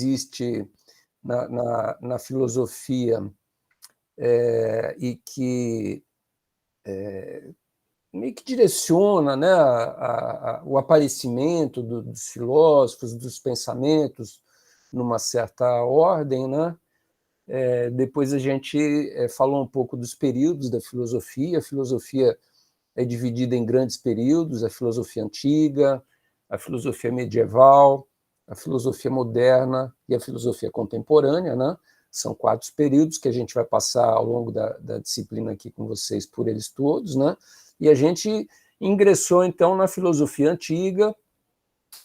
existe na filosofia e que meio que direciona, né, o aparecimento dos filósofos, dos pensamentos, numa certa ordem, né? Depois a gente falou um pouco dos períodos da filosofia. A filosofia é dividida em grandes períodos: a filosofia antiga, a filosofia medieval, a filosofia moderna e a filosofia contemporânea, né? São 4 períodos que a gente vai passar ao longo da disciplina aqui com vocês por eles todos, né? E a gente ingressou, então, na filosofia antiga,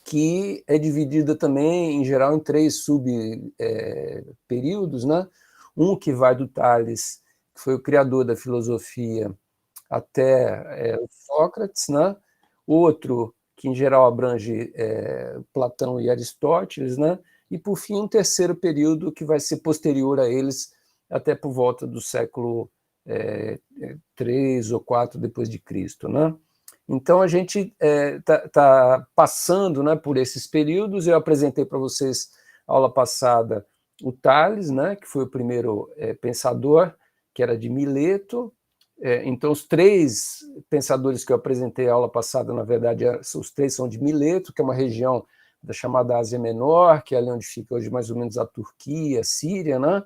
que é dividida também, em geral, em 3 subperíodos, né? Um que vai do Tales, que foi o criador da filosofia, até o Sócrates, né? Outro que, em geral, abrange Platão e Aristóteles, né? E, por fim, um terceiro período que vai ser posterior a eles, até por volta do século 3 ou 4 depois de Cristo, né? Então, a gente tá passando, né, por esses períodos. Eu apresentei para vocês, aula passada, o Tales, né, que foi o primeiro pensador, que era de Mileto. Então, os 3 pensadores que eu apresentei a aula passada, na verdade, os 3 são de Mileto, que é uma região da chamada Ásia Menor, que é ali onde fica hoje mais ou menos a Turquia, a Síria, né?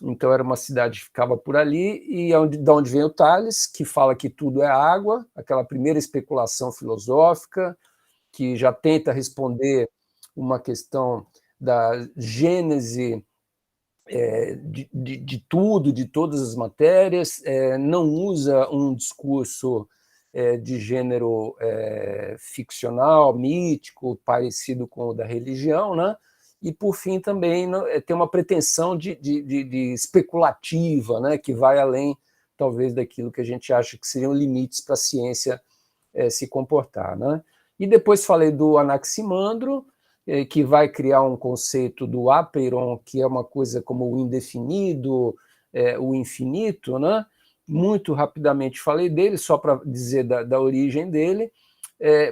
Então, era uma cidade que ficava por ali, e de onde vem o Tales, que fala que tudo é água, aquela primeira especulação filosófica, que já tenta responder uma questão da gênese de tudo, de todas as matérias, não usa um discurso de gênero ficcional, mítico, parecido com o da religião, né? E, por fim, também tem uma pretensão de especulativa, né? Que vai além, talvez, daquilo que a gente acha que seriam limites para a ciência se comportar, né? E depois falei do Anaximandro, que vai criar um conceito do apeiron, que é uma coisa como o indefinido, o infinito, né? Muito rapidamente falei dele, só para dizer da origem dele,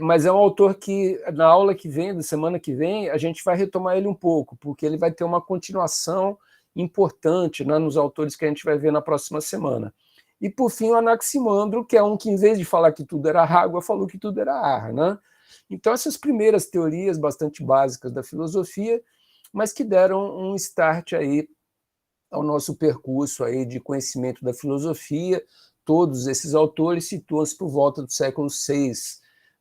mas é um autor que, na aula que vem, da semana que vem, a gente vai retomar ele um pouco, porque ele vai ter uma continuação importante, né, nos autores que a gente vai ver na próxima semana. E, por fim, o Anaximandro, que é um que, em vez de falar que tudo era água, falou que tudo era ar, né? Então, essas primeiras teorias bastante básicas da filosofia, mas que deram um start aí ao nosso percurso aí de conhecimento da filosofia. Todos esses autores situam-se por volta do século VI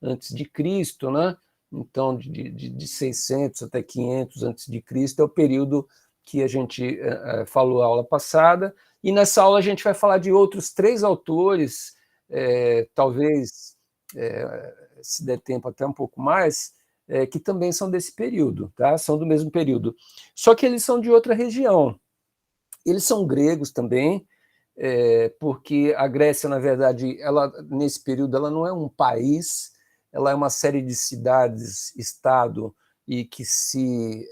a.C., né? Então, de 600 até 500 a.C. é o período que a gente falou na aula passada. E nessa aula a gente vai falar de outros 3 autores, talvez, se der tempo até um pouco mais, que também são desse período, tá? São do mesmo período. Só que eles são de outra região. Eles são gregos também, porque a Grécia, na verdade, nesse período, ela não é um país, ela é uma série de cidades-estado, e que se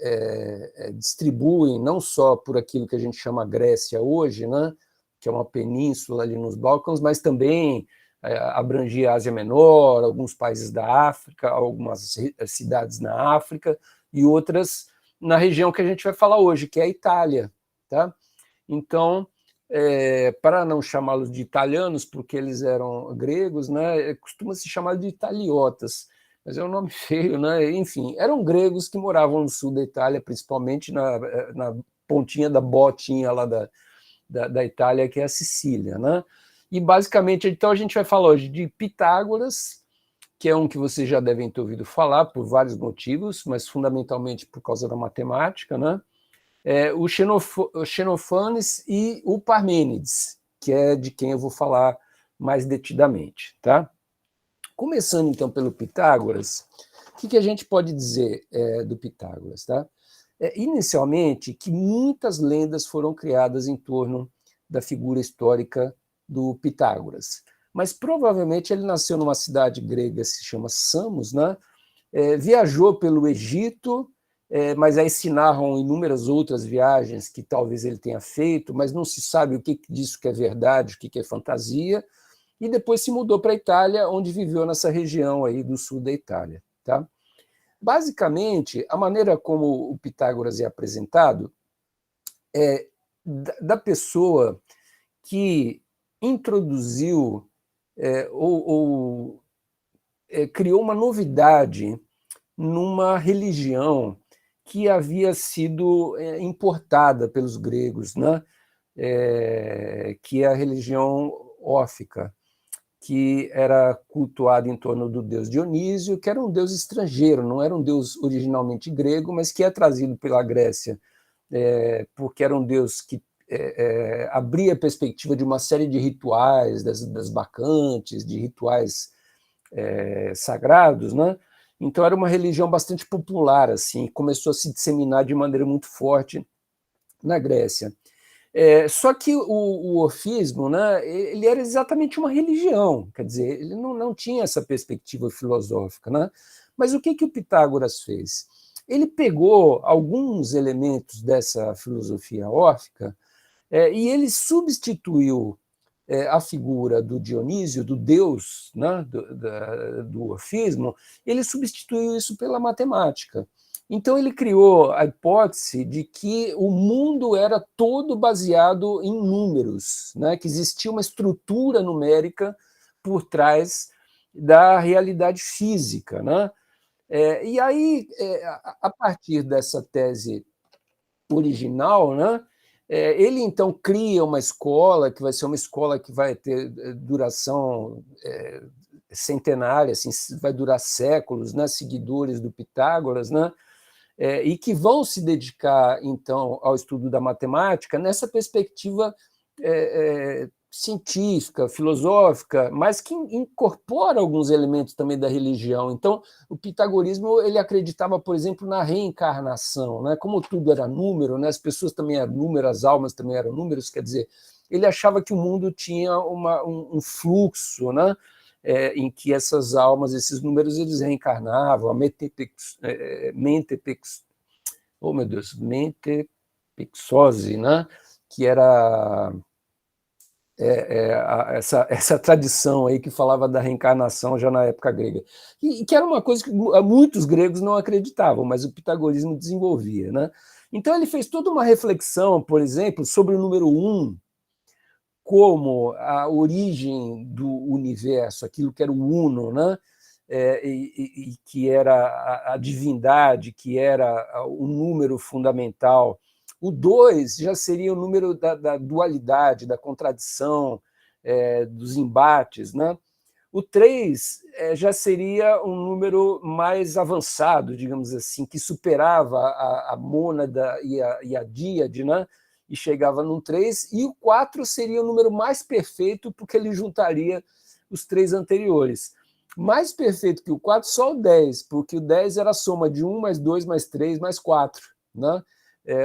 distribuem não só por aquilo que a gente chama Grécia hoje, né, que é uma península ali nos Balcãs, mas também abrangia a Ásia Menor, alguns países da África, algumas cidades na África, e outras na região que a gente vai falar hoje, que é a Itália, tá? Então, para não chamá-los de italianos, porque eles eram gregos, né, costuma-se chamar de italiotas, mas é um nome feio, né? Enfim, eram gregos que moravam no sul da Itália, principalmente na pontinha da botinha lá da Itália, que é a Sicília, né? E, basicamente, então, a gente vai falar hoje de Pitágoras, que é um que vocês já devem ter ouvido falar por vários motivos, mas fundamentalmente por causa da matemática, né? O Xenofanes e o Parmênides, que é de quem eu vou falar mais detidamente, tá? Começando, então, pelo Pitágoras, o que a gente pode dizer do Pitágoras, tá? Inicialmente, que muitas lendas foram criadas em torno da figura histórica do Pitágoras, mas provavelmente ele nasceu numa cidade grega que se chama Samos, né? Viajou pelo Egito, mas aí se narram inúmeras outras viagens que talvez ele tenha feito, mas não se sabe o que disso que é verdade, o que é fantasia, e depois se mudou para a Itália, onde viveu nessa região aí do sul da Itália, tá? Basicamente, a maneira como o Pitágoras é apresentado é da pessoa que introduziu ou criou uma novidade numa religião que havia sido importada pelos gregos, né? Que é a religião órfica, que era cultuada em torno do deus Dionísio, que era um deus estrangeiro, não era um deus originalmente grego, mas que é trazido pela Grécia, porque era um deus que abria a perspectiva de uma série de rituais, das bacantes, de rituais sagrados, né? Então era uma religião bastante popular, assim, começou a se disseminar de maneira muito forte na Grécia. Só que o orfismo, né, ele era exatamente uma religião, quer dizer, ele não tinha essa perspectiva filosófica, né? Mas o que o Pitágoras fez? Ele pegou alguns elementos dessa filosofia órfica e ele substituiu a figura do Dionísio, do deus, né, do orfismo, ele substituiu isso pela matemática. Então ele criou a hipótese de que o mundo era todo baseado em números, né, que existia uma estrutura numérica por trás da realidade física, né? E aí, a partir dessa tese original, né, ele então cria uma escola que vai ser uma escola que vai ter duração centenária, assim, vai durar séculos, né, seguidores do Pitágoras, né, e que vão se dedicar então ao estudo da matemática nessa perspectiva científica, filosófica, mas que incorpora alguns elementos também da religião. Então, o pitagorismo ele acreditava, por exemplo, na reencarnação, né? Como tudo era número, né? As pessoas também eram número, as almas também eram números, quer dizer, ele achava que o mundo tinha um fluxo, né? Em que essas almas, esses números, eles reencarnavam, a mentepixose, né? Que era essa tradição aí que falava da reencarnação já na época grega, e que era uma coisa que muitos gregos não acreditavam, mas o pitagorismo desenvolvia, né? Então ele fez toda uma reflexão, por exemplo, sobre o número 1, como a origem do universo, aquilo que era o uno, né? E que era a divindade, que era o número fundamental. O 2 já seria o número da dualidade, da contradição, dos embates, né? O 3 já seria um número mais avançado, digamos assim, que superava a mônada e a díade, né? E chegava num 3, e o 4 seria o número mais perfeito, porque ele juntaria os 3 anteriores. Mais perfeito que o 4, só o 10, porque o 10 era a soma de 1 mais 2 mais 3 mais 4, né?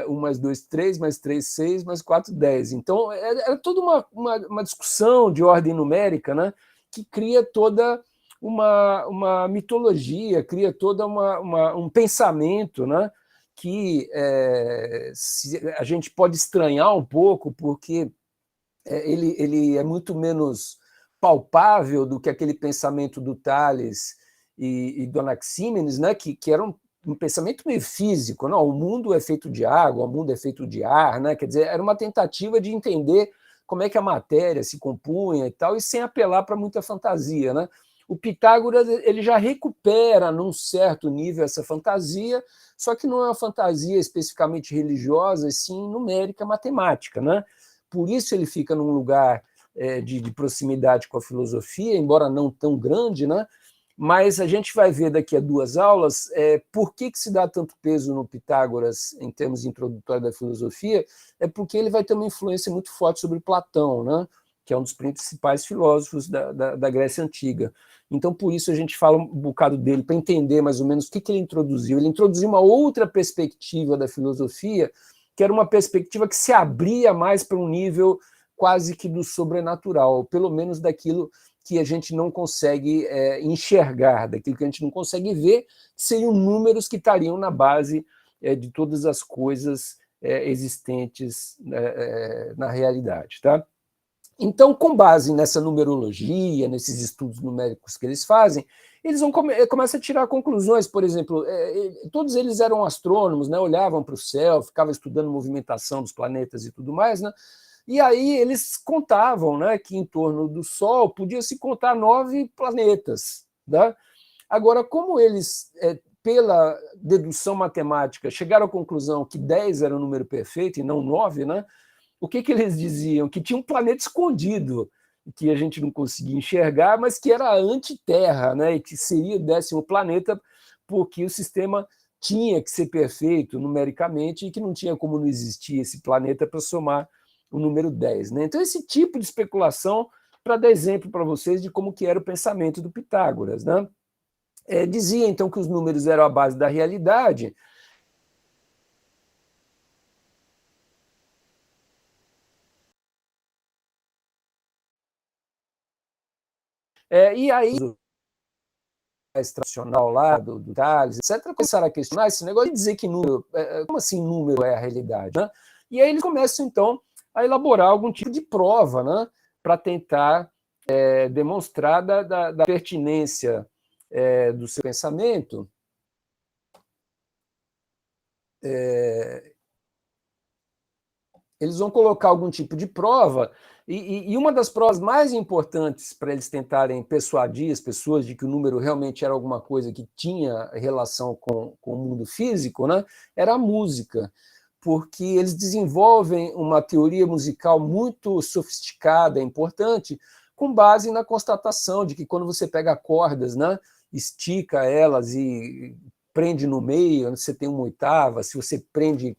1 mais 2, 3, mais 3, 6, mais 4, 10. Então, era toda uma discussão de ordem numérica, né? Que cria toda uma mitologia, cria todo um pensamento, né? Que a gente pode estranhar um pouco, porque ele é muito menos palpável do que aquele pensamento do Tales e do Anaxímenes, né, que era um pensamento meio físico, não? O mundo é feito de água, o mundo é feito de ar, né? Quer dizer, era uma tentativa de entender como é que a matéria se compunha e tal, e sem apelar para muita fantasia, né? O Pitágoras ele já recupera num certo nível essa fantasia, só que não é uma fantasia especificamente religiosa, e sim numérica, matemática, né? Por isso ele fica num lugar de proximidade com a filosofia, embora não tão grande, né? Mas a gente vai ver daqui a 2 aulas por que se dá tanto peso no Pitágoras em termos introdutórios da filosofia, é porque ele vai ter uma influência muito forte sobre Platão, né? Que é um dos principais filósofos da Grécia Antiga. Então, por isso, a gente fala um bocado dele, para entender mais ou menos o que ele introduziu. Ele introduziu uma outra perspectiva da filosofia, que era uma perspectiva que se abria mais para um nível quase que do sobrenatural, pelo menos daquilo que a gente não consegue enxergar, daquilo que a gente não consegue ver, seriam números que estariam na base de todas as coisas existentes na realidade, tá? Então, com base nessa numerologia, nesses estudos numéricos que eles fazem, eles vão começam a tirar conclusões. Por exemplo, todos eles eram astrônomos, né, olhavam para o céu, ficavam estudando a movimentação dos planetas e tudo mais, né, e aí eles contavam, né, que em torno do Sol podia se contar 9 planetas. Né? Agora, como eles, pela dedução matemática, chegaram à conclusão que 10 era o número perfeito e não 9, né, o que eles diziam? Que tinha um planeta escondido, que a gente não conseguia enxergar, mas que era a anti-Terra, né? E que seria o 10º planeta, porque o sistema tinha que ser perfeito numericamente e que não tinha como não existir esse planeta para somar o número 10. Né? Então, esse tipo de especulação, para dar exemplo para vocês de como que era o pensamento do Pitágoras. Né? Dizia, então, que os números eram a base da realidade. E aí, mais tradicional lá, do Tales, etc., começaram a questionar esse negócio de dizer que número, como assim número é a realidade? Né? E aí eles começam, então, a elaborar algum tipo de prova, né, para tentar demonstrar da pertinência do seu pensamento. Eles vão colocar algum tipo de prova, e uma das provas mais importantes para eles tentarem persuadir as pessoas de que o número realmente era alguma coisa que tinha relação com o mundo físico, né, era a música, porque eles desenvolvem uma teoria musical muito sofisticada, importante, com base na constatação de que quando você pega cordas, né, estica elas e prende no meio, você tem uma oitava, se você prende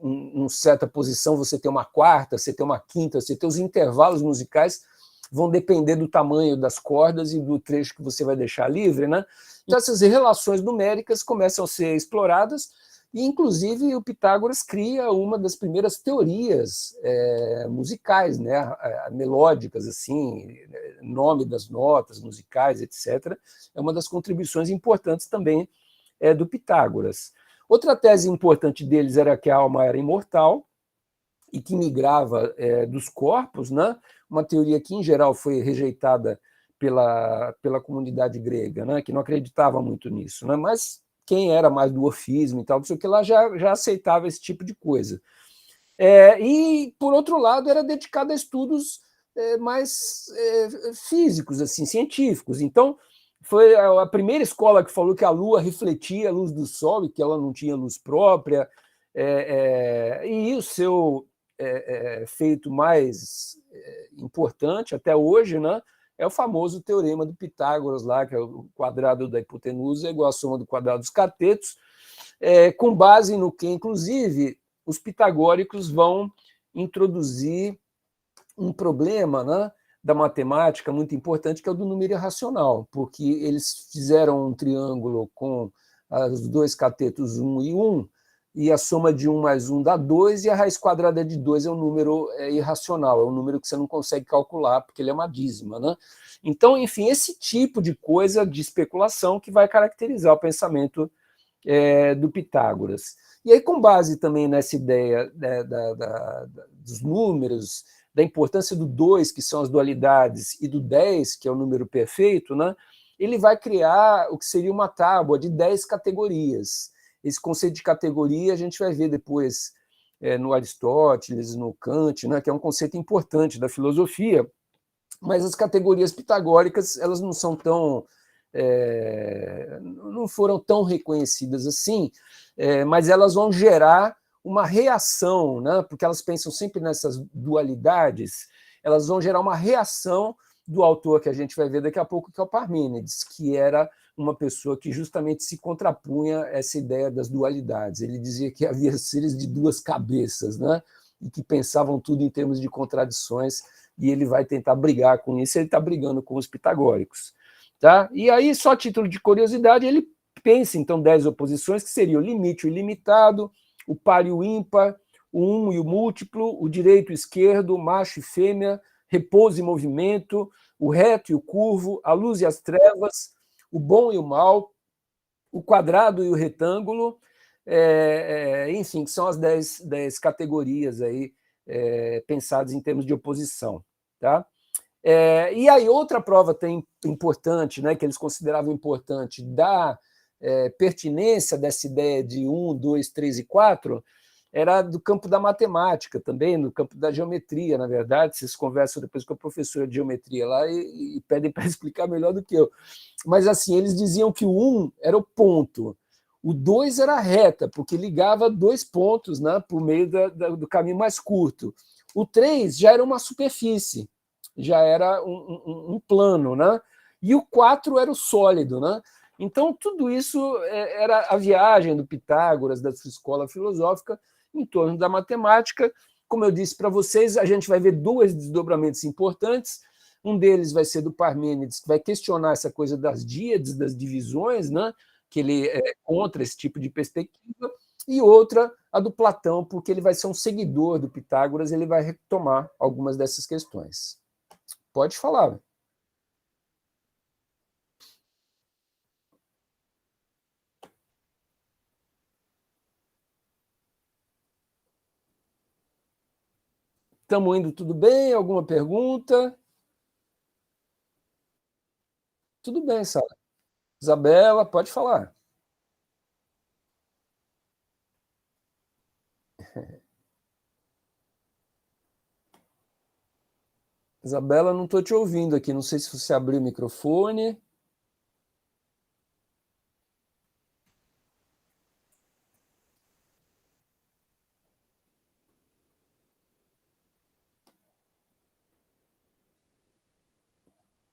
em certa posição, você tem uma quarta, você tem uma quinta, você tem os intervalos musicais, vão depender do tamanho das cordas e do trecho que você vai deixar livre. Né? Então, essas relações numéricas começam a ser exploradas, e, inclusive, o Pitágoras cria uma das primeiras teorias musicais, né? Melódicas, assim, nome das notas musicais, etc. É uma das contribuições importantes também do Pitágoras. Outra tese importante deles era que a alma era imortal e que migrava dos corpos, né? Uma teoria que, em geral, foi rejeitada pela comunidade grega, né? Que não acreditava muito nisso. Né? Mas quem era mais do orfismo e tal, não sei o que lá, já aceitava esse tipo de coisa. E, por outro lado, era dedicado a estudos mais físicos, assim, científicos. Então, foi a primeira escola que falou que a Lua refletia a luz do Sol e que ela não tinha luz própria. E o seu feito mais importante até hoje, né, é o famoso teorema do Pitágoras, lá, que é o quadrado da hipotenusa é igual à soma do quadrado dos catetos, com base no que, inclusive, os pitagóricos vão introduzir um problema, né, da matemática muito importante, que é o do número irracional, porque eles fizeram um triângulo com os dois catetos 1 e 1, e a soma de 1 mais 1 dá 2, e a raiz quadrada de 2 é um número irracional, é um número que você não consegue calcular, porque ele é uma dízima. Né? Então, enfim, esse tipo de coisa, de especulação, que vai caracterizar o pensamento do Pitágoras. E aí, com base também nessa ideia dos números, da importância do 2, que são as dualidades, e do 10, que é o número perfeito, né, ele vai criar o que seria uma tábua de 10 categorias. Esse conceito de categoria a gente vai ver depois no Aristóteles, no Kant, né, que é um conceito importante da filosofia, mas as categorias pitagóricas elas não são tão não foram tão reconhecidas assim, mas elas vão gerar uma reação, né? Porque elas pensam sempre nessas dualidades, elas vão gerar uma reação do autor que a gente vai ver daqui a pouco, que é o Parmênides, que era uma pessoa que justamente se contrapunha a essa ideia das dualidades. Ele dizia que havia seres de duas cabeças, né? E que pensavam tudo em termos de contradições, e ele vai tentar brigar com isso, ele está brigando com os pitagóricos. Tá? E aí, só a título de curiosidade, ele pensa, então, 10 oposições, que seria o limite e o ilimitado, o par e o ímpar, o e o múltiplo, o direito e o esquerdo, o macho e fêmea, repouso e movimento, o reto e o curvo, a luz e as trevas, o bom e o mal, o quadrado e o retângulo, enfim, que são as 10 categorias aí, pensadas em termos de oposição. tá? E aí outra prova importante, né, que eles consideravam importante da pertinência dessa ideia de 1, 2, 3 e 4, era do campo da matemática também, no campo da geometria, na verdade. Vocês conversam depois com a professora de geometria lá e pedem para explicar melhor do que eu. Mas assim, eles diziam que o 1 era o ponto, o 2 era a reta, porque ligava 2 pontos, né, por meio do caminho mais curto. O 3 já era uma superfície, já era um plano, né? E o 4 era o sólido, né? Então, tudo isso era a viagem do Pitágoras, da sua escola filosófica, em torno da matemática. Como eu disse para vocês, a gente vai ver dois desdobramentos importantes. Um deles vai ser do Parmênides, que vai questionar essa coisa das díades, das divisões, né? Que ele é contra esse tipo de perspectiva, e outra, a do Platão, porque ele vai ser um seguidor do Pitágoras, ele vai retomar algumas dessas questões. Pode falar. Estamos indo tudo bem? Alguma pergunta? Tudo bem, Sara. Isabela, pode falar. Isabela, não estou te ouvindo aqui. Não sei se você abriu o microfone.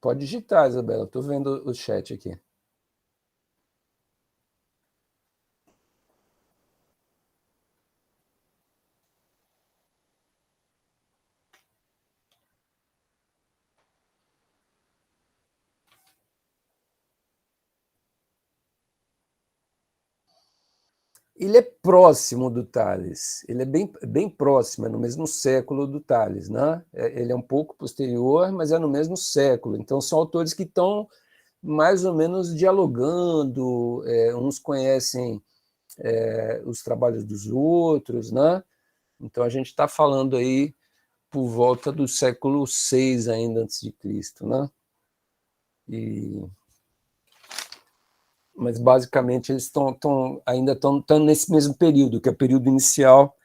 Pode digitar, Isabela. Estou vendo o chat aqui. Ele é próximo do Tales, ele é bem próximo, é no mesmo século do Tales, né? Ele é um pouco posterior, mas é no mesmo século. Então, são autores que estão mais ou menos dialogando, uns conhecem os trabalhos dos outros, né? Então, a gente está falando aí por volta do século VI ainda antes de Cristo, né? Mas basicamente eles ainda estão nesse mesmo período, que é o período inicial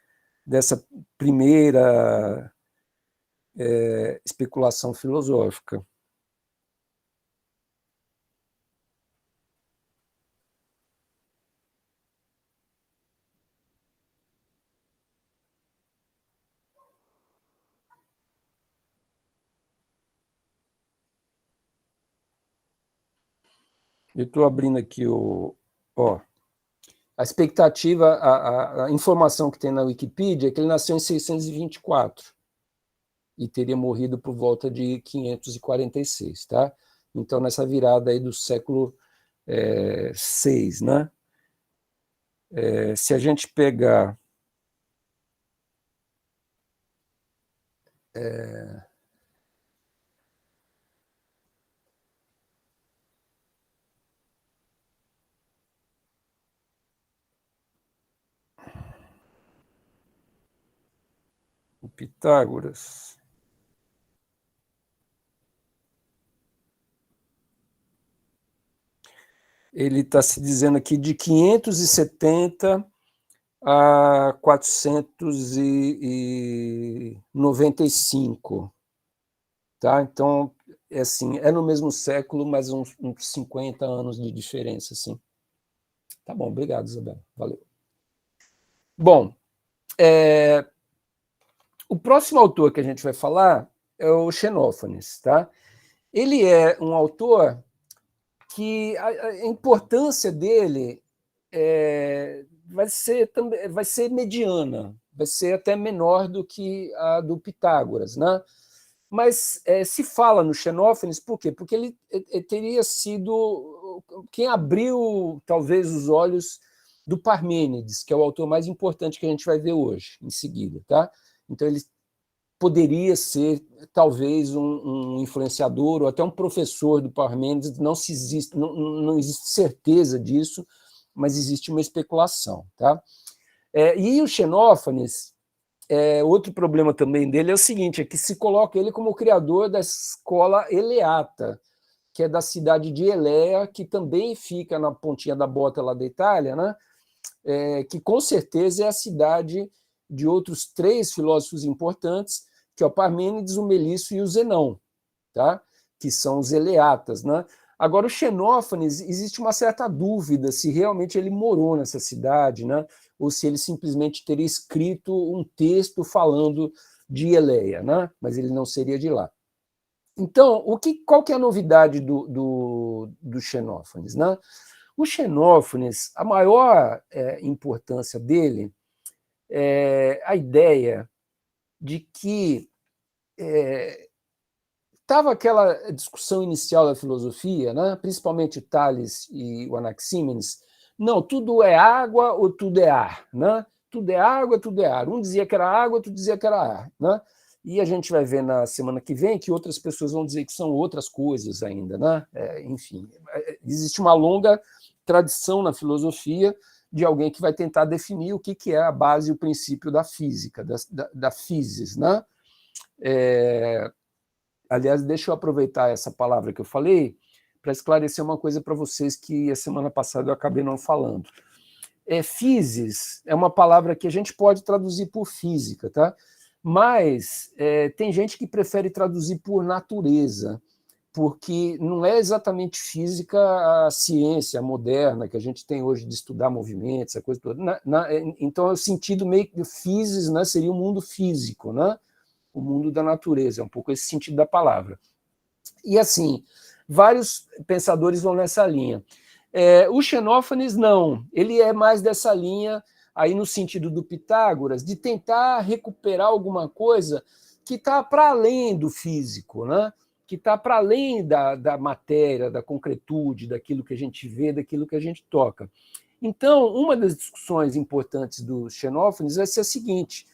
dessa primeira especulação filosófica. Eu estou abrindo aqui a expectativa, a informação que tem na Wikipedia é que ele nasceu em 624 e teria morrido por volta de 546, tá? Então, nessa virada aí do século VI, né? Se a gente pegar o Pitágoras, ele está se dizendo aqui de 570 a 495. Tá? Então, assim, é no mesmo século, mas uns 50 anos de diferença. Assim. Tá bom, obrigado, Isabela. Valeu. Bom, o próximo autor que a gente vai falar é o Xenófanes. Tá? Ele é um autor que a importância dele vai ser mediana, vai ser até menor do que a do Pitágoras, né? Mas se fala no Xenófanes, por quê? Porque ele teria sido quem abriu, talvez, os olhos do Parmênides, que é o autor mais importante que a gente vai ver hoje, em seguida. Tá? Então, ele poderia ser, talvez, um influenciador ou até um professor do Parmênides. Não existe certeza disso, mas existe uma especulação. Tá? E o Xenófanes outro problema também dele é o seguinte, é que se coloca ele como o criador da escola eleata, que é da cidade de Elea, que também fica na pontinha da bota lá da Itália, né? Que com certeza é a cidade de outros 3 filósofos importantes, que é o Parmênides, o Melisso e o Zenão, tá? Que são os eleatas, né? Agora, o Xenófanes, existe uma certa dúvida se realmente ele morou nessa cidade, né? Ou se ele simplesmente teria escrito um texto falando de Eleia, né? Mas ele não seria de lá. Então, qual que é a novidade do Xenófanes, né? O Xenófanes, a maior importância dele é a ideia de que estava aquela discussão inicial da filosofia, né? Principalmente o Tales e o Anaxímenes, não, tudo é água ou tudo é ar, né? Tudo é água, tudo é ar. Um dizia que era água, outro dizia que era ar, né? E a gente vai ver na semana que vem que outras pessoas vão dizer que são outras coisas ainda, né? Enfim, existe uma longa tradição na filosofia de alguém que vai tentar definir o que é a base e o princípio da física, da physis, né? Aliás, deixa eu aproveitar essa palavra que eu falei para esclarecer uma coisa para vocês que a semana passada eu acabei não falando. Physis é uma palavra que a gente pode traduzir por física, tá? Mas tem gente que prefere traduzir por natureza, porque não é exatamente física a ciência moderna que a gente tem hoje de estudar movimentos, essa coisa toda. Então, o sentido meio que physis, né, seria o mundo físico, né? O mundo da natureza, é um pouco esse sentido da palavra. E assim, vários pensadores vão nessa linha. O Xenófanes não, ele é mais dessa linha, aí no sentido do Pitágoras, de tentar recuperar alguma coisa que está para além do físico, né? Que está para além da matéria, da concretude, daquilo que a gente vê, daquilo que a gente toca. Então, uma das discussões importantes do Xenófanes vai ser a seguinte,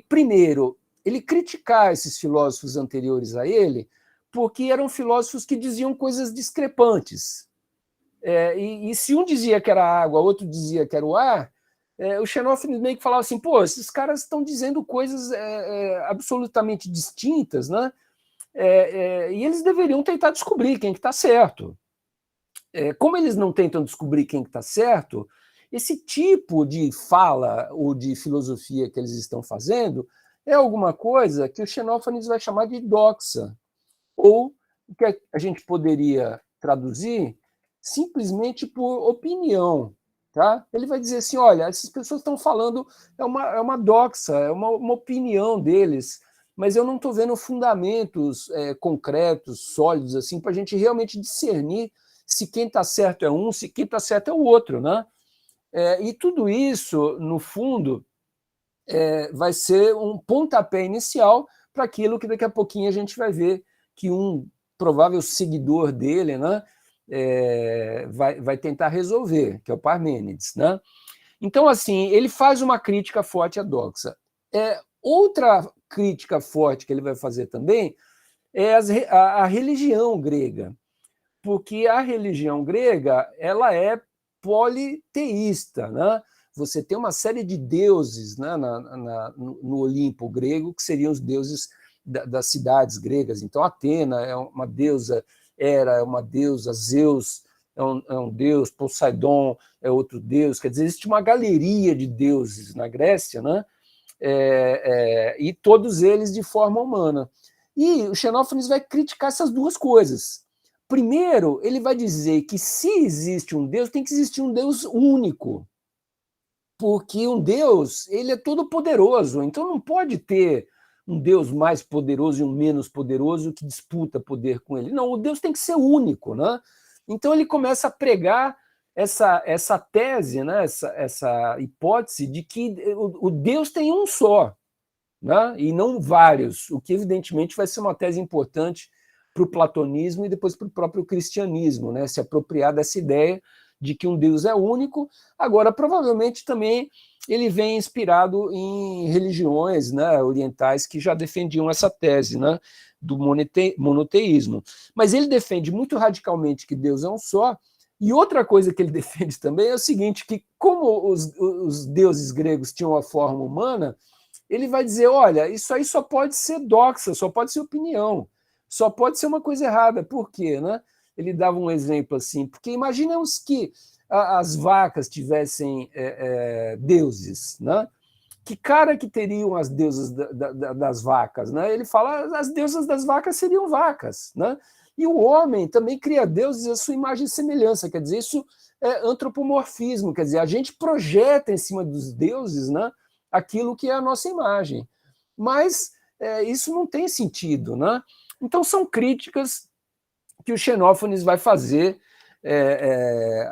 primeiro, ele criticar esses filósofos anteriores a ele, porque eram filósofos que diziam coisas discrepantes. E se um dizia que era água, outro dizia que era o ar, o Xenófanes meio que falava assim, pô, esses caras estão dizendo coisas absolutamente distintas, né? E eles deveriam tentar descobrir quem que está certo. Como eles não tentam descobrir quem que está certo, esse tipo de fala ou de filosofia que eles estão fazendo é alguma coisa que o Xenófanes vai chamar de doxa, ou o que a gente poderia traduzir simplesmente por opinião. Tá? Ele vai dizer assim, olha, essas pessoas estão falando, é uma doxa, é uma opinião deles, mas eu não estou vendo fundamentos concretos, sólidos, assim, para a gente realmente discernir se quem está certo é um, se quem está certo é o outro. Né? E tudo isso, no fundo, vai ser um pontapé inicial para aquilo que daqui a pouquinho a gente vai ver que um provável seguidor dele, né, vai tentar resolver, que é o Parmênides. Né? Então, assim, ele faz uma crítica forte à doxa. Outra crítica forte que ele vai fazer também é a religião grega, porque a religião grega ela é politeísta, né? Você tem uma série de deuses, né, no Olimpo grego, que seriam os deuses das cidades gregas. Então, Atena é uma deusa, Hera é uma deusa, Zeus é um deus, Poseidon é outro deus. Quer dizer, existe uma galeria de deuses na Grécia, né? E todos eles de forma humana. E o Xenófanes vai criticar essas duas coisas. Primeiro, ele vai dizer que se existe um Deus, tem que existir um Deus único, porque um Deus ele é todo poderoso, então não pode ter um Deus mais poderoso e um menos poderoso que disputa poder com ele. Não, o Deus tem que ser único. Né? Então ele começa a pregar essa tese, né? essa hipótese de que o Deus tem um só, né? E não vários, o que evidentemente vai ser uma tese importante para o platonismo e depois para o próprio cristianismo, né? Se apropriar dessa ideia de que um Deus é único. Agora, provavelmente também ele vem inspirado em religiões, né, orientais que já defendiam essa tese, né, do monoteísmo. Mas ele defende muito radicalmente que Deus é um só. E outra coisa que ele defende também é o seguinte, que como os deuses gregos tinham a forma humana, ele vai dizer, olha, isso aí só pode ser doxa, só pode ser opinião, só pode ser uma coisa errada. Por quê? Né? Ele dava um exemplo assim, porque imaginemos que as vacas tivessem deuses, né? Que cara que teriam as deusas das vacas? Né? Ele fala, as deusas das vacas seriam vacas. Né? E o homem também cria deuses à sua imagem e semelhança, quer dizer, isso é antropomorfismo, quer dizer, a gente projeta em cima dos deuses, né, aquilo que é a nossa imagem. Mas isso não tem sentido. Né? Então são críticas que o Xenófanes vai fazer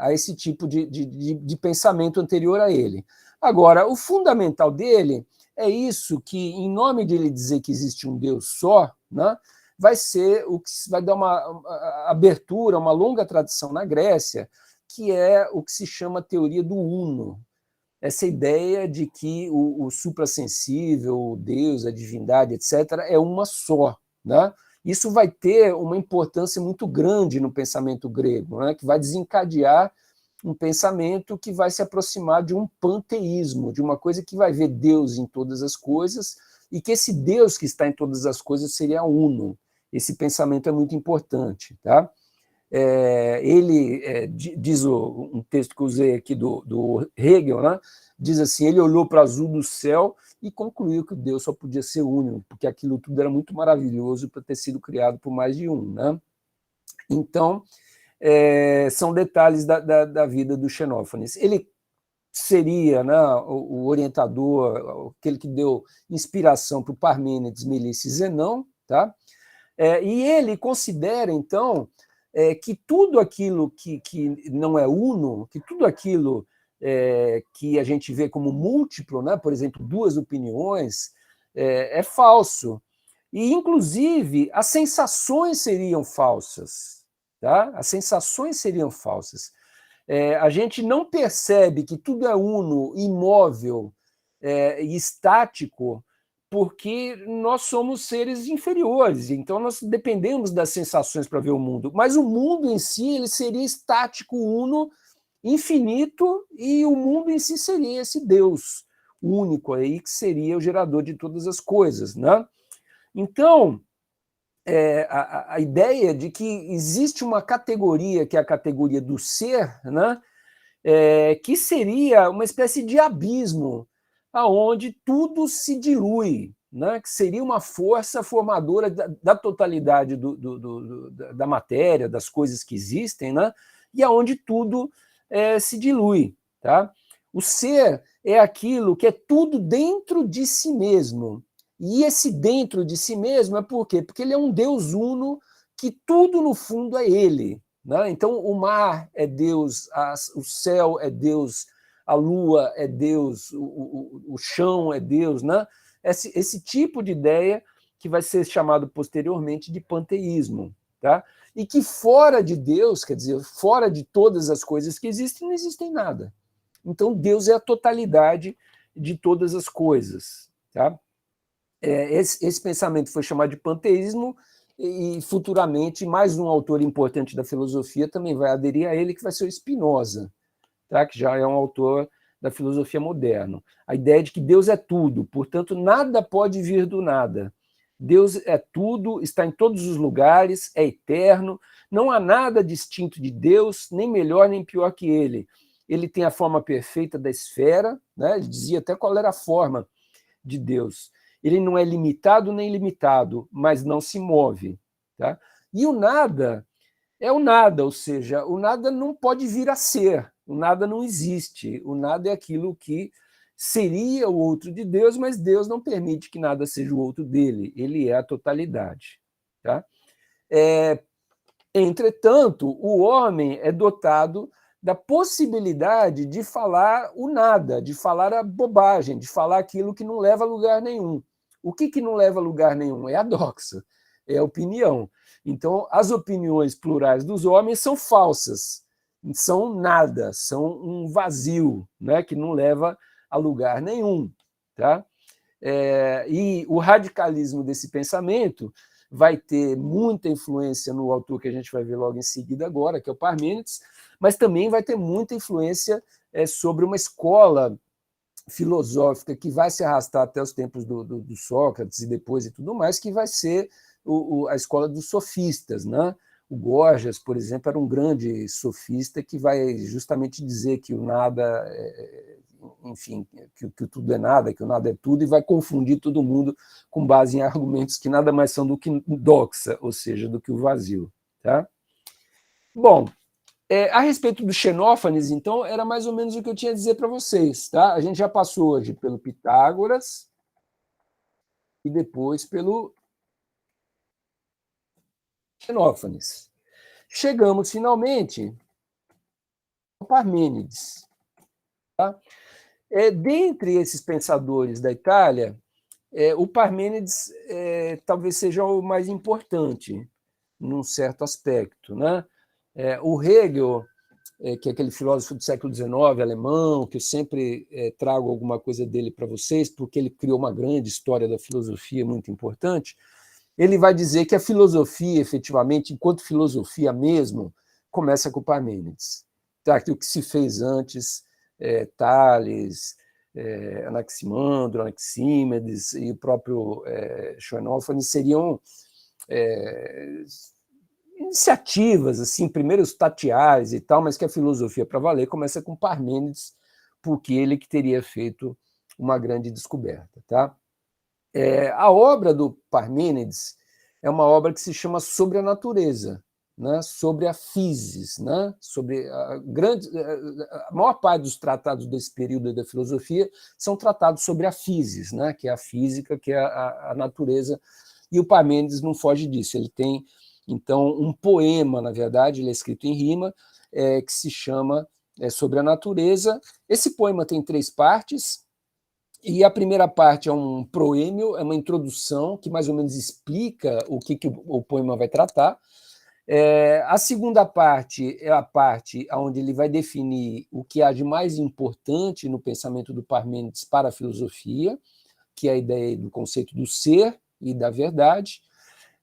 a esse tipo de pensamento anterior a ele. Agora, o fundamental dele é isso, que em nome de ele dizer que existe um Deus só, né, vai ser o que vai dar uma abertura, uma longa tradição na Grécia, que é o que se chama teoria do uno. Essa ideia de que o suprassensível, o Deus, a divindade, etc., é uma só. Né? Isso vai ter uma importância muito grande no pensamento grego, né? Que vai desencadear um pensamento que vai se aproximar de um panteísmo, de uma coisa que vai ver Deus em todas as coisas e que esse Deus que está em todas as coisas seria uno. Esse pensamento é muito importante. Tá? Ele diz um texto que eu usei aqui do Hegel, né? Diz assim, ele olhou para o azul do céu e concluiu que Deus só podia ser único, porque aquilo tudo era muito maravilhoso para ter sido criado por mais de um. Né? Então, são detalhes da vida do Xenófanes. Ele seria, né, o orientador, aquele que deu inspiração para o Parmênides, Melissa e Zenão, tá? E ele considera, então, que tudo aquilo que não é uno, que tudo aquilo que a gente vê como múltiplo, né, por exemplo, duas opiniões, é falso. E, inclusive, as sensações seriam falsas. Tá? As sensações seriam falsas. A gente não percebe que tudo é uno, imóvel e estático, porque nós somos seres inferiores, então nós dependemos das sensações para ver o mundo. Mas o mundo em si ele seria estático, uno, infinito, e o mundo em si seria esse Deus único aí, que seria o gerador de todas as coisas. Né? Então, a ideia de que existe uma categoria, que é a categoria do ser, né? Que seria uma espécie de abismo, aonde tudo se dilui, né? Que seria uma força formadora da totalidade da matéria, das coisas que existem, né? E aonde tudo se dilui. Tá? O ser é aquilo que é tudo dentro de si mesmo. E esse dentro de si mesmo é por quê? Porque ele é um Deus uno, que tudo no fundo é ele. Né? Então, o mar é Deus, o céu é Deus, a lua é Deus, o chão é Deus. Né? Esse tipo de ideia que vai ser chamado posteriormente de panteísmo. Tá? E que fora de Deus, quer dizer, fora de todas as coisas que existem, não existem nada. Então, Deus é a totalidade de todas as coisas. Tá? Esse pensamento foi chamado de panteísmo, e futuramente mais um autor importante da filosofia também vai aderir a ele, que vai ser o Spinoza, tá? Que já é um autor da filosofia moderna. A ideia de que Deus é tudo, portanto, nada pode vir do nada. Deus é tudo, está em todos os lugares, é eterno, não há nada distinto de Deus, nem melhor nem pior que ele. Ele tem a forma perfeita da esfera, né? Ele dizia até qual era a forma de Deus. Ele não é limitado nem limitado, mas não se move. Tá? E o nada é o nada, ou seja, o nada não pode vir a ser, o nada não existe, o nada é aquilo que seria o outro de Deus, mas Deus não permite que nada seja o outro dele, ele é a totalidade. Tá? Entretanto, o homem é dotado da possibilidade de falar o nada, de falar a bobagem, de falar aquilo que não leva a lugar nenhum. O que não leva a lugar nenhum? É a doxa, é a opinião. Então, as opiniões plurais dos homens são falsas, são nada, são um vazio, né, que não leva a lugar nenhum. Tá? E o radicalismo desse pensamento vai ter muita influência no autor que a gente vai ver logo em seguida agora, que é o Parmênides, mas também vai ter muita influência sobre uma escola filosófica que vai se arrastar até os tempos do Sócrates e depois e tudo mais, que vai ser a escola dos sofistas, né? O Gorgias, por exemplo, era um grande sofista que vai justamente dizer que o nada, enfim, que o tudo é nada, que o nada é tudo, e vai confundir todo mundo com base em argumentos que nada mais são do que doxa, ou seja, do que o vazio. Tá? Bom, a respeito do Xenófanes, então, era mais ou menos o que eu tinha a dizer para vocês. Tá? A gente já passou hoje pelo Pitágoras e depois pelo Xenófanes. Chegamos, finalmente, ao Parmênides. Tá? Dentre esses pensadores da Itália, o Parmênides talvez seja o mais importante, num certo aspecto. Né? O Hegel, que é aquele filósofo do século XIX, alemão, que eu sempre trago alguma coisa dele para vocês, porque ele criou uma grande história da filosofia muito importante, ele vai dizer que a filosofia, efetivamente, enquanto filosofia mesmo, começa com Parmênides. Tá? Que o que se fez antes, Tales, Anaximandro, Anaxímedes e o próprio Xenófanes seriam iniciativas, assim, primeiro os tateais e tal, mas que a filosofia para valer começa com Parmênides, porque ele que teria feito uma grande descoberta. Tá? A obra do Parmênides é uma obra que se chama Sobre a Natureza, né? Sobre a physis, né? Sobre a maior parte dos tratados desse período da filosofia são tratados sobre a physis, né? Que é a física, que é a natureza, e o Parmênides não foge disso. Ele tem, então, um poema, na verdade, ele é escrito em rima, que se chama Sobre a Natureza. Esse poema tem 3 partes, e a primeira parte é um proêmio, é uma introdução que mais ou menos explica o que o poema vai tratar. A segunda parte é a parte onde ele vai definir o que há de mais importante no pensamento do Parmênides para a filosofia, que é a ideia do conceito do ser e da verdade.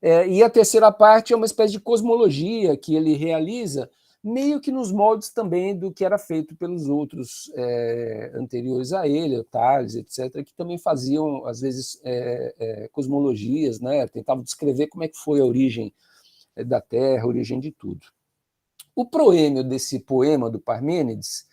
E a terceira parte é uma espécie de cosmologia que ele realiza, meio que nos moldes também do que era feito pelos outros anteriores a ele, Tales, etc., que também faziam, às vezes, cosmologias, né? Tentavam descrever como é que foi a origem da Terra, a origem de tudo. O proêmio desse poema do Parmênides,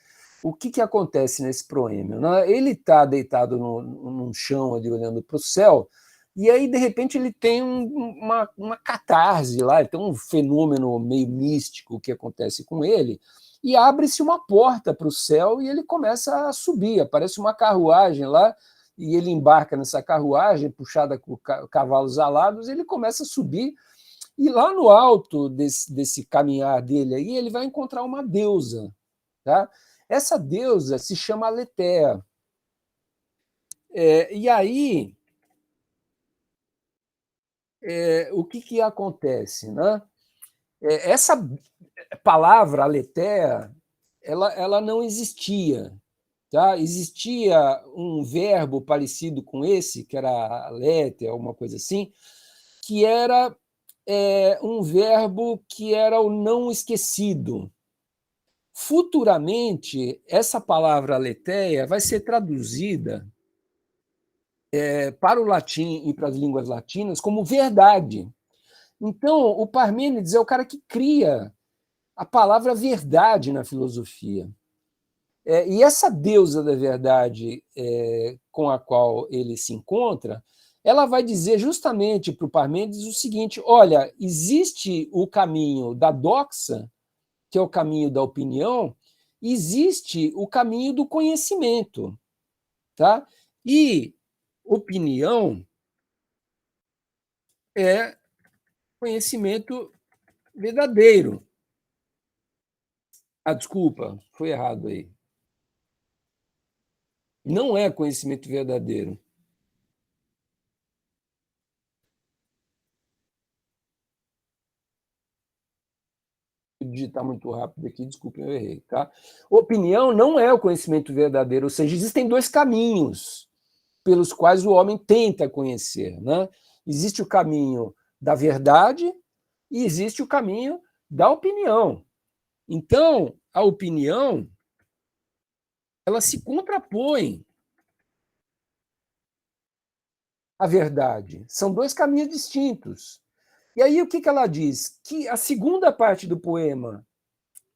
o que acontece nesse proêmio? Né? Ele está deitado num chão ali, olhando para o céu, e aí, de repente, ele tem uma catarse lá, ele tem um fenômeno meio místico que acontece com ele, e abre-se uma porta para o céu e ele começa a subir, aparece uma carruagem lá, e ele embarca nessa carruagem, puxada com cavalos alados, e ele começa a subir, e lá no alto desse caminhar dele aí, ele vai encontrar uma deusa. Tá? Essa deusa se chama Aletheia. E aí, o que acontece? Né? Essa palavra Aletheia, ela não existia. Tá? Existia um verbo parecido com esse, que era aletheia, alguma coisa assim, que era um verbo que era o não esquecido. Futuramente, essa palavra aletheia vai ser traduzida para o latim e para as línguas latinas como verdade. Então, o Parmênides é o cara que cria a palavra verdade na filosofia. E essa deusa da verdade com a qual ele se encontra, ela vai dizer justamente para o Parmênides o seguinte: olha, existe o caminho da doxa, que é o caminho da opinião, existe o caminho do conhecimento. Tá? E opinião é conhecimento verdadeiro. Desculpa, foi errado aí. Não é conhecimento verdadeiro. Vou digitar muito rápido aqui, desculpa, eu errei. Tá? Opinião não é o conhecimento verdadeiro, ou seja, existem 2 caminhos pelos quais o homem tenta conhecer. Né? Existe o caminho da verdade e existe o caminho da opinião. Então, a opinião ela se contrapõe a verdade. São dois caminhos distintos. E aí o que ela diz? Que a segunda parte do poema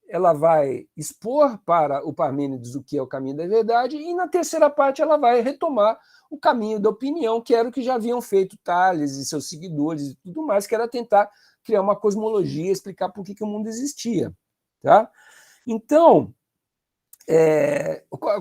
ela vai expor para o Parmênides o que é o caminho da verdade, e na terceira parte ela vai retomar o caminho da opinião, que era o que já haviam feito Tales e seus seguidores e tudo mais, que era tentar criar uma cosmologia, explicar por que o mundo existia. Tá? Então,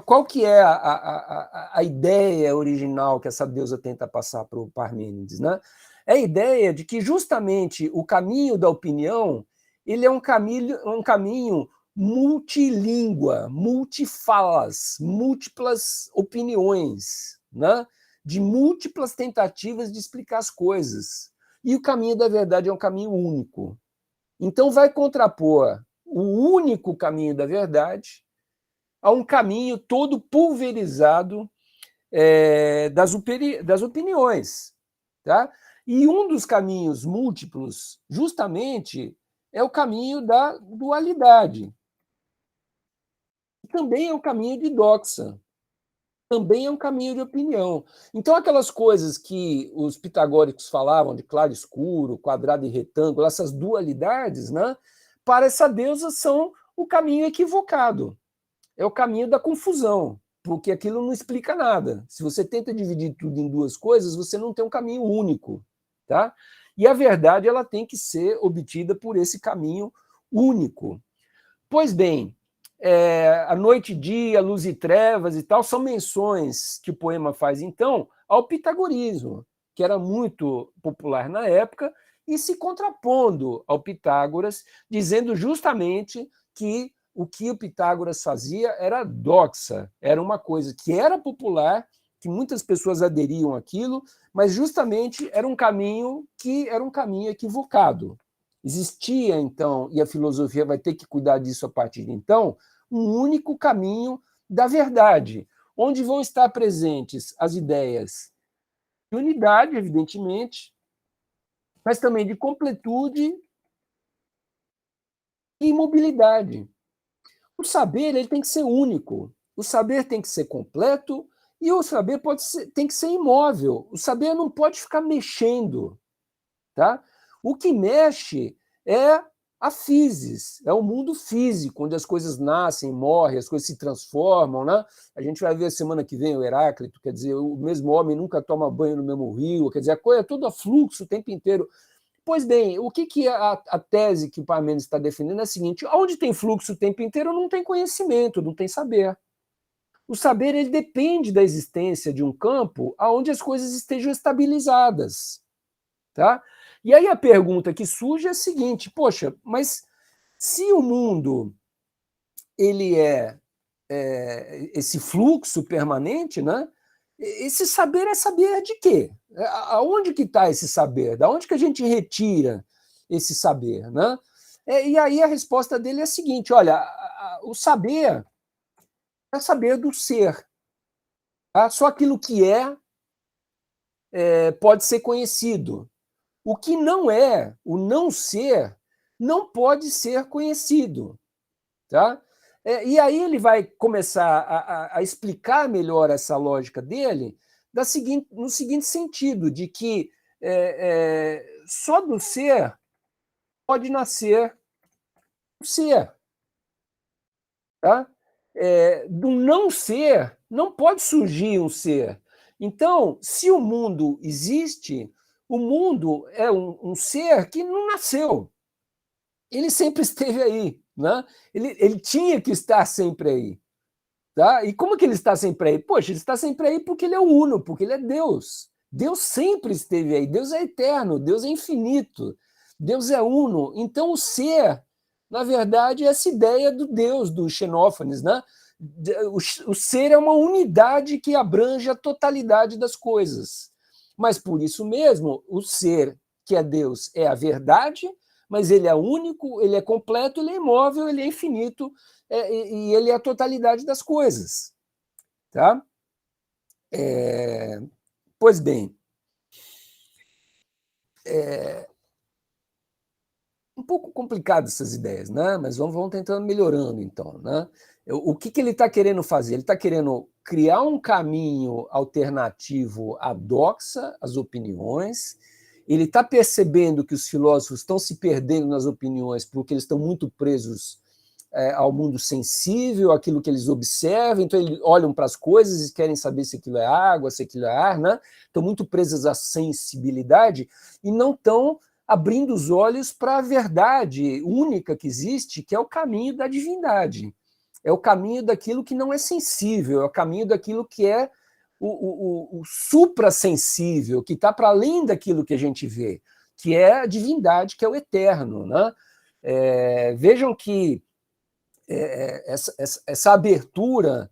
qual que é a ideia original que essa deusa tenta passar para o Parmênides? Né? É a ideia de que justamente o caminho da opinião ele é um caminho multilíngua, multifalas, múltiplas opiniões, né? De múltiplas tentativas de explicar as coisas. E o caminho da verdade é um caminho único. Então vai contrapor o único caminho da verdade a um caminho todo pulverizado das opiniões. Tá? E um dos caminhos múltiplos, justamente, é o caminho da dualidade. Também é um caminho de doxa. Também é um caminho de opinião. Então, aquelas coisas que os pitagóricos falavam de claro e escuro, quadrado e retângulo, essas dualidades, né, para essa deusa são o caminho equivocado. É o caminho da confusão, porque aquilo não explica nada. Se você tenta dividir tudo em duas coisas, você não tem um caminho único. Tá? E a verdade ela tem que ser obtida por esse caminho único. Pois bem, a noite e dia, luz e trevas e tal, são menções que o poema faz, então, ao pitagorismo, que era muito popular na época, e se contrapondo ao Pitágoras, dizendo justamente que o que o Pitágoras fazia era doxa, era uma coisa que era popular, que muitas pessoas aderiam àquilo, mas justamente era um caminho que era um caminho equivocado. Existia, então, e a filosofia vai ter que cuidar disso a partir de então, um único caminho da verdade, onde vão estar presentes as ideias de unidade, evidentemente, mas também de completude e imobilidade. O saber ele tem que ser único, o saber tem que ser completo e o saber tem que ser imóvel. O saber não pode ficar mexendo. Tá? O que mexe é a physis, é o mundo físico, onde as coisas nascem, morrem, as coisas se transformam. Né? A gente vai ver semana que vem o Heráclito, quer dizer, o mesmo homem nunca toma banho no mesmo rio, quer dizer, a coisa é toda fluxo o tempo inteiro. Pois bem, o que a tese que o Parmênides está defendendo é a seguinte: onde tem fluxo o tempo inteiro, não tem conhecimento, não tem saber. O saber ele depende da existência de um campo onde as coisas estejam estabilizadas. Tá? E aí a pergunta que surge é a seguinte: poxa, mas se o mundo ele é esse fluxo permanente, né? Esse saber é saber de quê? Aonde que está esse saber? Da onde que a gente retira esse saber, né? E aí a resposta dele é a seguinte: olha, o saber é saber do ser. Tá? Só aquilo que pode ser conhecido. O que não é, o não ser, não pode ser conhecido. Tá? E aí ele vai começar a explicar melhor essa lógica dele no seguinte sentido, de que só do ser pode nascer o ser. Tá? Do não ser não pode surgir um ser. Então, se o mundo existe, o mundo é um ser que não nasceu. Ele sempre esteve aí. Né? Ele tinha que estar sempre aí. Tá? E como que ele está sempre aí? Poxa, ele está sempre aí porque ele é o uno, porque ele é Deus. Deus sempre esteve aí. Deus é eterno, Deus é infinito, Deus é uno. Então o ser, na verdade, é essa ideia do Deus, do Xenófanes. Né? O ser é uma unidade que abrange a totalidade das coisas. Mas por isso mesmo, o ser, que é Deus, é a verdade, mas ele é único, ele é completo, ele é imóvel, ele é infinito, e ele é a totalidade das coisas. Tá? Pois bem, um pouco complicado essas ideias, né? Mas vamos tentando melhorando, então. Né? O que ele está querendo fazer? Ele está querendo criar um caminho alternativo à doxa, às opiniões. Ele está percebendo que os filósofos estão se perdendo nas opiniões porque eles estão muito presos ao mundo sensível, aquilo que eles observam, então eles olham para as coisas e querem saber se aquilo é água, se aquilo é ar, né? Estão muito presos à sensibilidade e não estão abrindo os olhos para a verdade única que existe, que é o caminho da divindade. É o caminho daquilo que não é sensível, é o caminho daquilo que é o suprassensível, que está para além daquilo que a gente vê, que é a divindade, que é o eterno, né? Vejam que essa abertura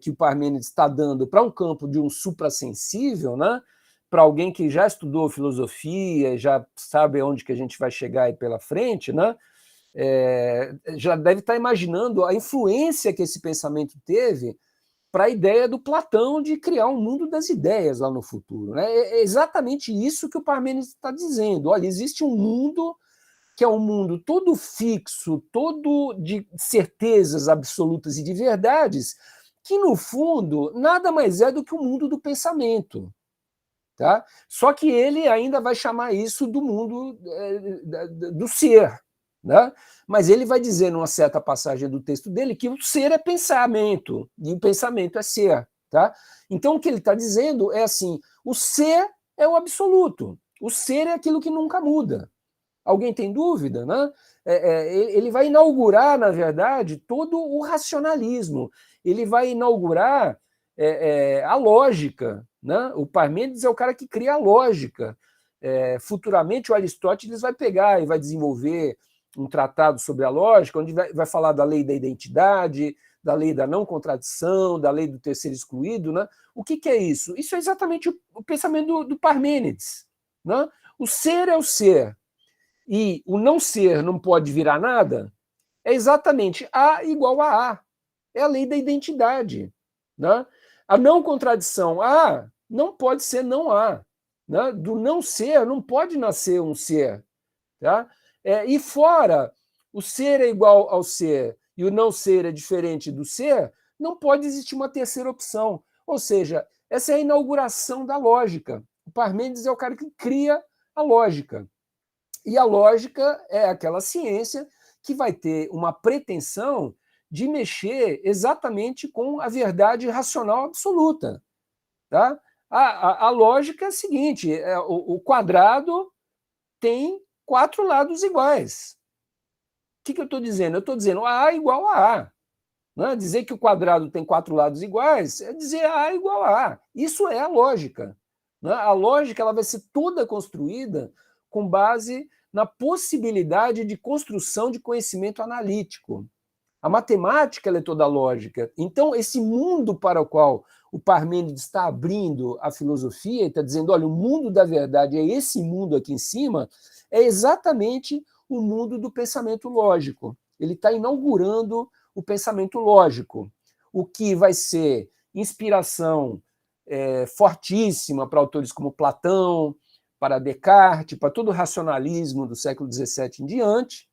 que o Parmênides está dando para um campo de um suprassensível, né? Para alguém que já estudou filosofia, já sabe onde que a gente vai chegar aí pela frente, né? Já deve estar imaginando a influência que esse pensamento teve para a ideia do Platão de criar um mundo das ideias lá no futuro, né? É exatamente isso que o Parmênides está dizendo. Olha, existe um mundo que é um mundo todo fixo, todo de certezas absolutas e de verdades, que, no fundo, nada mais é do que o mundo do pensamento. Tá? Só que ele ainda vai chamar isso do mundo do ser. Né? Mas ele vai dizer, numa certa passagem do texto dele, que o ser é pensamento, e o pensamento é ser. Tá? Então, o que ele está dizendo é assim, o ser é o absoluto, o ser é aquilo que nunca muda. Alguém tem dúvida? Né? Ele vai inaugurar, na verdade, todo o racionalismo. Ele vai inaugurar a lógica. Né? O Parmênides é o cara que cria a lógica. Futuramente, o Aristóteles vai pegar e vai desenvolver um tratado sobre a lógica, onde vai falar da lei da identidade, da lei da não contradição, da lei do terceiro excluído. Né? O que é isso? Isso é exatamente o pensamento do Parmênides. Né? O ser é o ser. E o não ser não pode virar nada, é exatamente A igual a A. É a lei da identidade. Né? A não contradição A não pode ser não A. Né? Do não ser não pode nascer um ser. Tá? E fora o ser é igual ao ser e o não ser é diferente do ser, não pode existir uma terceira opção. Ou seja, essa é a inauguração da lógica. O Parmênides é o cara que cria a lógica. E a lógica é aquela ciência que vai ter uma pretensão de mexer exatamente com a verdade racional absoluta. Tá? A lógica é a seguinte, o quadrado tem 4 lados iguais. O que eu estou dizendo? Eu estou dizendo A igual a A. Né? Dizer que o quadrado tem 4 lados iguais é dizer A igual a A. Isso é a lógica. Né? A lógica ela vai ser toda construída com base na possibilidade de construção de conhecimento analítico. A matemática ela é toda lógica. Então, esse mundo para o qual o Parmênides está abrindo a filosofia e está dizendo, olha, o mundo da verdade é esse mundo aqui em cima, é exatamente o mundo do pensamento lógico. Ele está inaugurando o pensamento lógico, o que vai ser inspiração fortíssima para autores como Platão, para Descartes, para todo o racionalismo do século XVII em diante,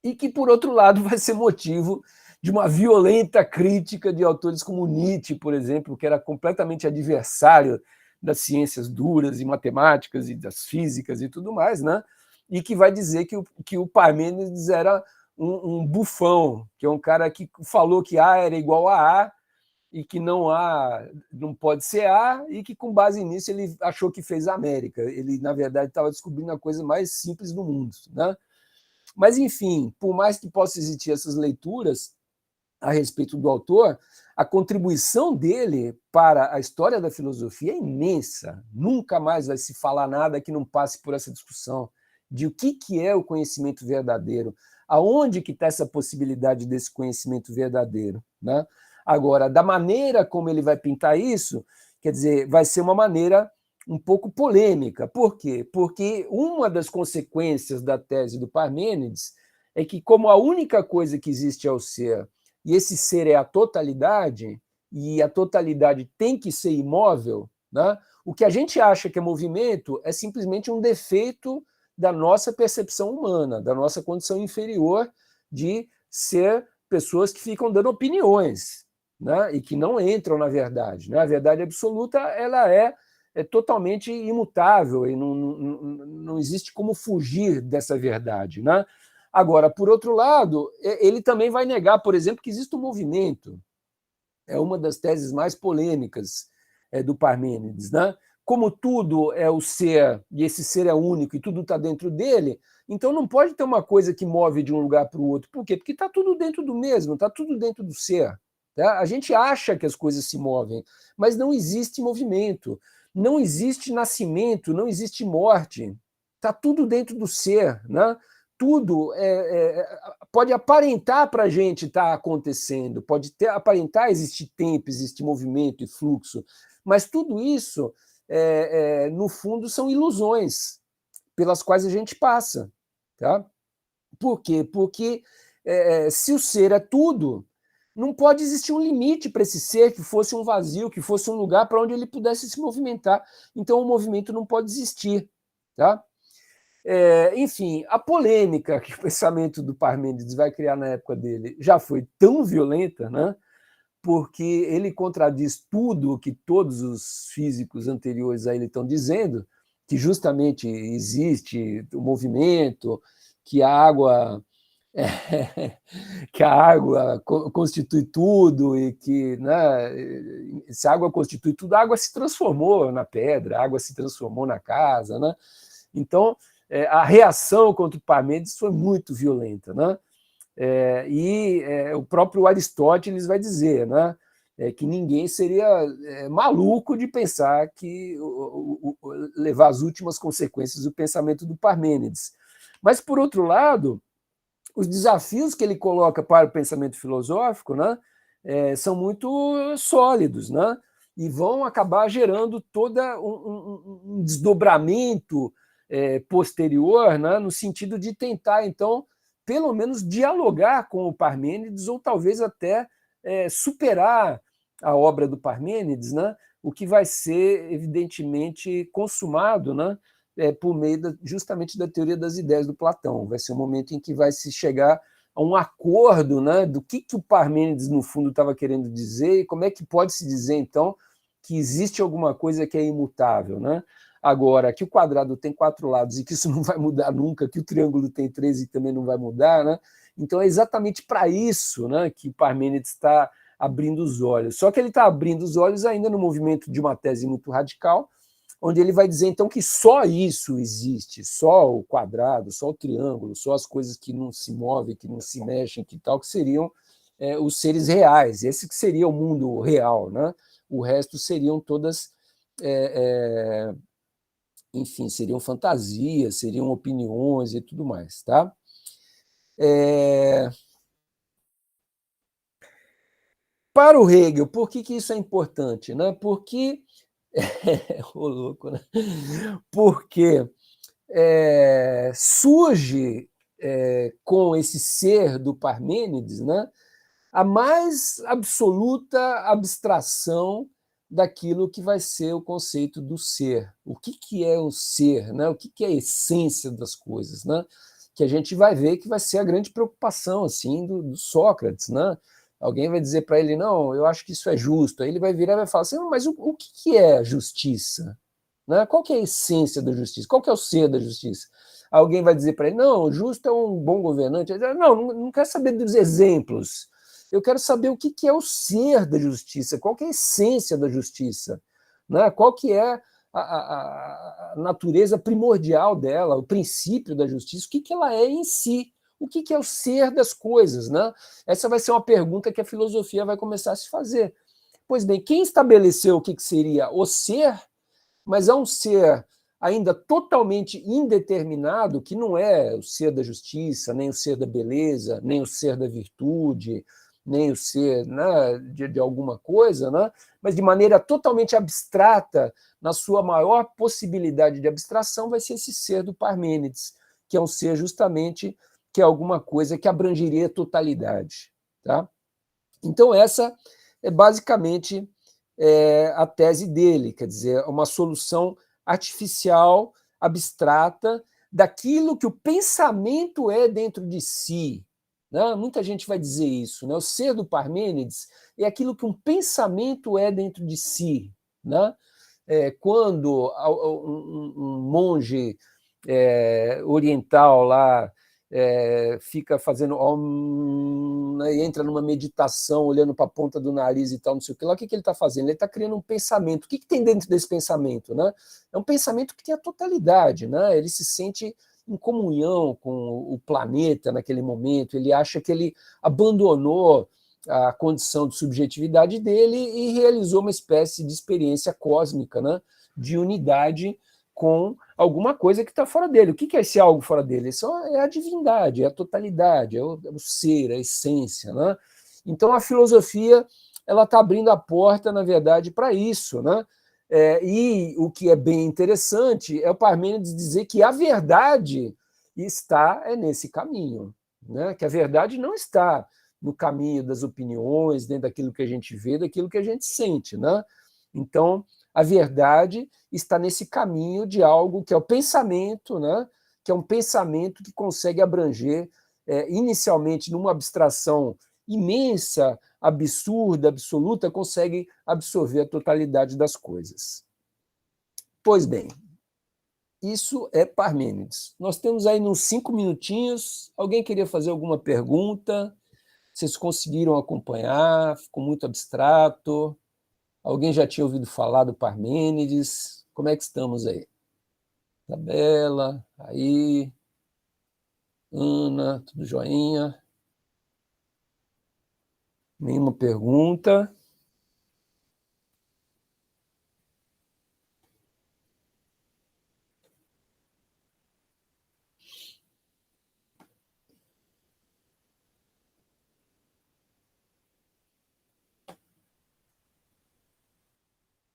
e que, por outro lado, vai ser motivo de uma violenta crítica de autores como Nietzsche, por exemplo, que era completamente adversário das ciências duras e matemáticas e das físicas e tudo mais, né? E que vai dizer que o Parmênides era um bufão, que é um cara que falou que A era igual a A, e que não pode ser A, e que com base nisso ele achou que fez a América. Ele, na verdade, estava descobrindo a coisa mais simples do mundo. Né? Mas, enfim, por mais que possa existir essas leituras a respeito do autor, a contribuição dele para a história da filosofia é imensa. Nunca mais vai se falar nada que não passe por essa discussão de o que é o conhecimento verdadeiro, aonde que está essa possibilidade desse conhecimento verdadeiro. Né? Agora, da maneira como ele vai pintar isso, quer dizer, vai ser uma maneira um pouco polêmica. Por quê? Porque uma das consequências da tese do Parmênides é que, como a única coisa que existe é o ser, e esse ser é a totalidade, e a totalidade tem que ser imóvel, né? O que a gente acha que é movimento é simplesmente um defeito da nossa percepção humana, da nossa condição inferior de ser pessoas que ficam dando opiniões. né, e que não entram na verdade, né? A verdade absoluta ela é totalmente imutável e não existe como fugir dessa verdade, né? Agora, por outro lado, ele também vai negar, por exemplo, que existe um movimento. É uma das teses mais polêmicas do Parmênides, né? Como tudo é o ser, e esse ser é único, e tudo está dentro dele, então não pode ter uma coisa que move de um lugar para o outro. Por quê? Porque está tudo dentro do mesmo, está tudo dentro do ser. Tá? A gente acha que as coisas se movem, mas não existe movimento, não existe nascimento, não existe morte. Está tudo dentro do ser, né? Tudo pode aparentar para a gente estar acontecendo, pode aparentar existir tempo, existir movimento e fluxo, mas tudo isso, no fundo, são ilusões pelas quais a gente passa. Tá? Por quê? Porque se o ser é tudo, não pode existir um limite para esse ser que fosse um vazio, que fosse um lugar para onde ele pudesse se movimentar. Então o movimento não pode existir. Tá? Enfim, a polêmica que o pensamento do Parmênides vai criar na época dele já foi tão violenta, né? Porque ele contradiz tudo o que todos os físicos anteriores a ele estão dizendo, que justamente existe o movimento, que a água que a água constitui tudo e que, né, se a água constitui tudo, a água se transformou na pedra, a água se transformou na casa, né? Então, a reação contra o Parmênides foi muito violenta, né? O próprio Aristóteles vai dizer, né, que ninguém seria maluco de pensar que levar as últimas consequências do pensamento do Parmênides. Mas, por outro lado, os desafios que ele coloca para o pensamento filosófico, né, são muito sólidos, né, e vão acabar gerando todo um desdobramento posterior, né, no sentido de tentar, então, pelo menos dialogar com o Parmênides ou talvez até superar a obra do Parmênides, né, o que vai ser, evidentemente, consumado, né, por meio justamente da teoria das ideias do Platão. Vai ser um momento em que vai se chegar a um acordo, né, do que o Parmênides, no fundo, estava querendo dizer e como é que pode se dizer, então, que existe alguma coisa que é imutável. Né? Agora, que o quadrado tem 4 lados e que isso não vai mudar nunca, que o triângulo tem 13 e também não vai mudar, né? Então é exatamente para isso, né, que Parmênides está abrindo os olhos. Só que ele está abrindo os olhos ainda no movimento de uma tese muito radical, onde ele vai dizer, então, que só isso existe, só o quadrado, só o triângulo, só as coisas que não se movem, que não se mexem, que tal, que seriam os seres reais, esse que seria o mundo real, né? O resto seriam todas, enfim, seriam fantasias, seriam opiniões e tudo mais, tá? Para o Hegel, por que isso é importante? Né? Porque ô louco, né? Porque surge com esse ser do Parmênides, né, a mais absoluta abstração daquilo que vai ser o conceito do ser. O que é o ser? Né? O que é a essência das coisas? Né? Que a gente vai ver que vai ser a grande preocupação assim, do Sócrates. Né? Alguém vai dizer para ele, não, eu acho que isso é justo. Aí ele vai virar e vai falar assim, mas o que é justiça? Né? Qual que é a essência da justiça? Qual que é o ser da justiça? Alguém vai dizer para ele, não, o justo é um bom governante. Ele diz, não quero saber dos exemplos. Eu quero saber o que é o ser da justiça, qual que é a essência da justiça, né? Qual que é a natureza primordial dela, o princípio da justiça, o que ela é em si, o que é o ser das coisas. Né? Essa vai ser uma pergunta que a filosofia vai começar a se fazer. Pois bem, quem estabeleceu o que seria o ser, mas é um ser ainda totalmente indeterminado, que não é o ser da justiça, nem o ser da beleza, nem o ser da virtude, nem o ser, né, de alguma coisa, né, mas de maneira totalmente abstrata, na sua maior possibilidade de abstração, vai ser esse ser do Parmênides, que é um ser justamente que é alguma coisa que abrangeria a totalidade. Tá? Então, essa é basicamente a tese dele, quer dizer, uma solução artificial, abstrata, daquilo que o pensamento é dentro de si, né? Muita gente vai dizer isso, né? O ser do Parmênides é aquilo que um pensamento é dentro de si, né? Quando um monge oriental lá fica fazendo né, entra numa meditação, olhando para a ponta do nariz e tal, não sei o que lá, o que ele está fazendo? Ele está criando um pensamento. O que tem dentro desse pensamento? Né? É um pensamento que tem a totalidade, né? Ele se sente em comunhão com o planeta naquele momento, ele acha que ele abandonou a condição de subjetividade dele e realizou uma espécie de experiência cósmica, né, de unidade com alguma coisa que está fora dele. O que é esse algo fora dele? Isso é a divindade, é a totalidade, é o ser, a essência. Né? Então a filosofia ela está abrindo a porta, na verdade, para isso. Né? E o que é bem interessante é o Parmênides dizer que a verdade está nesse caminho, né? Que a verdade não está no caminho das opiniões, dentro daquilo que a gente vê, daquilo que a gente sente. Né? Então, a verdade está nesse caminho de algo que é o pensamento, né? Que é um pensamento que consegue abranger, inicialmente, numa abstração imensa, absurda, absoluta, consegue absorver a totalidade das coisas. Pois bem, isso é Parmênides. Nós temos aí uns 5 minutinhos. Alguém queria fazer alguma pergunta? Vocês conseguiram acompanhar? Ficou muito abstrato? Alguém já tinha ouvido falar do Parmênides? Como é que estamos aí? Isabela, aí, Ana, tudo joinha? Nenhuma pergunta?